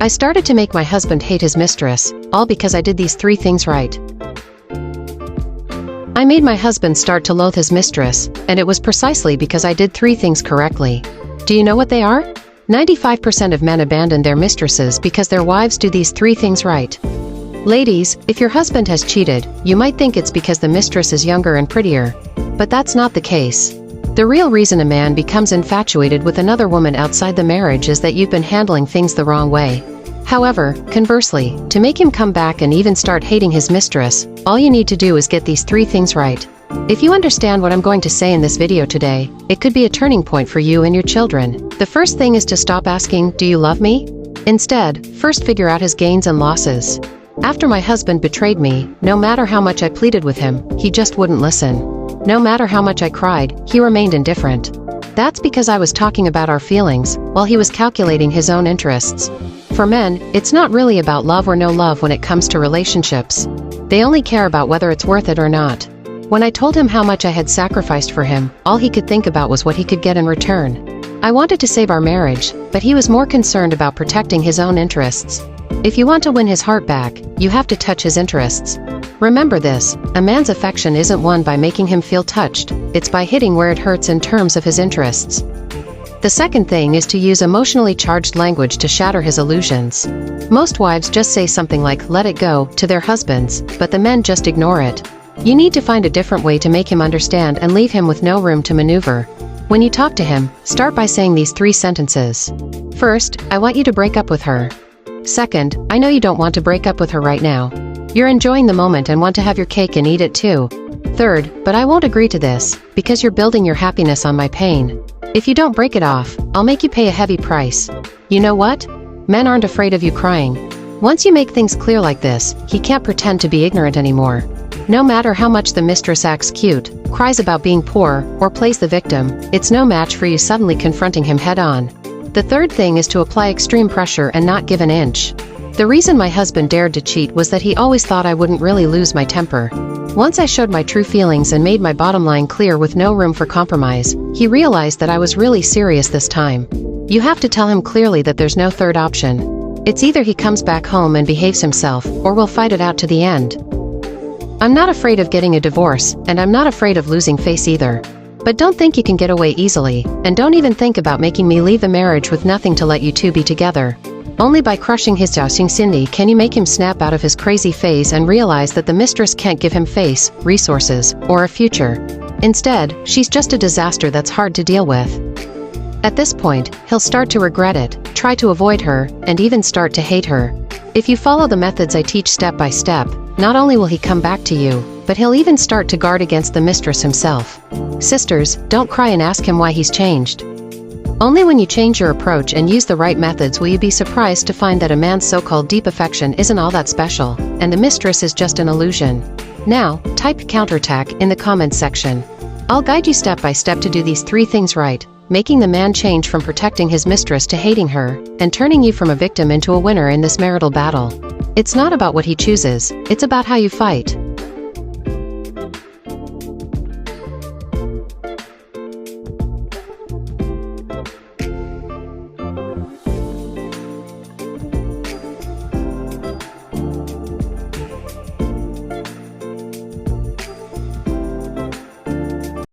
I started to make my husband hate his mistress, all because I did these 3 things right. I made my husband start to loathe his mistress, and it was precisely because I did 3 things correctly. Do you know what they are? 95% of men abandon their mistresses because their wives do these 3 things right. Ladies, if your husband has cheated, you might think it's because the mistress is younger and prettier. But that's not the case. The real reason a man becomes infatuated with another woman outside the marriage is that you've been handling things the wrong way. However, conversely, to make him come back and even start hating his mistress, all you need to do is get these 3 things right. If you understand what I'm going to say in this video today, it could be a turning point for you and your children. The first thing is to stop asking, "Do you love me?" Instead, first figure out his gains and losses. After my husband betrayed me, no matter how much I pleaded with him, he just wouldn't listen. No matter how much I cried, he remained indifferent. That's because I was talking about our feelings, while he was calculating his own interests. For men, it's not really about love or no love when it comes to relationships. They only care about whether it's worth it or not. When I told him how much I had sacrificed for him, all he could think about was what he could get in return. I wanted to save our marriage, but he was more concerned about protecting his own interests. If you want to win his heart back, you have to touch his interests. Remember this, a man's affection isn't won by making him feel touched, it's by hitting where it hurts in terms of his interests. The second thing is to use emotionally charged language to shatter his illusions. Most wives just say something like "let it go" to their husbands, but the men just ignore it. You need to find a different way to make him understand and leave him with no room to maneuver. When you talk to him, start by saying these 3 sentences. First, "I want you to break up with her." Second, "I know you don't want to break up with her right now. You're enjoying the moment and want to have your cake and eat it too. Third, but I won't agree to this, because you're building your happiness on my pain. If you don't break it off, I'll make you pay a heavy price." You know what? Men aren't afraid of you crying. Once you make things clear like this, he can't pretend to be ignorant anymore. No matter how much the mistress acts cute, cries about being poor, or plays the victim, it's no match for you suddenly confronting him head-on. The third thing is to apply extreme pressure and not give an inch. The reason my husband dared to cheat was that he always thought I wouldn't really lose my temper. Once I showed my true feelings and made my bottom line clear with no room for compromise, he realized that I was really serious this time. You have to tell him clearly that there's no third option. It's either he comes back home and behaves himself, or we'll fight it out to the end. I'm not afraid of getting a divorce, and I'm not afraid of losing face either. But don't think you can get away easily, and don't even think about making me leave the marriage with nothing to let you 2 be together. Only by crushing his Jiaxing Cindy can you make him snap out of his crazy phase and realize that the mistress can't give him face, resources, or a future. Instead, she's just a disaster that's hard to deal with. At this point, he'll start to regret it, try to avoid her, and even start to hate her. If you follow the methods I teach step by step, not only will he come back to you, but he'll even start to guard against the mistress himself. Sisters, don't cry and ask him why he's changed. Only when you change your approach and use the right methods will you be surprised to find that a man's so-called deep affection isn't all that special, and the mistress is just an illusion. Now, type counterattack in the comments section. I'll guide you step by step to do these 3 things right, making the man change from protecting his mistress to hating her, and turning you from a victim into a winner in this marital battle. It's not about what he chooses, it's about how you fight.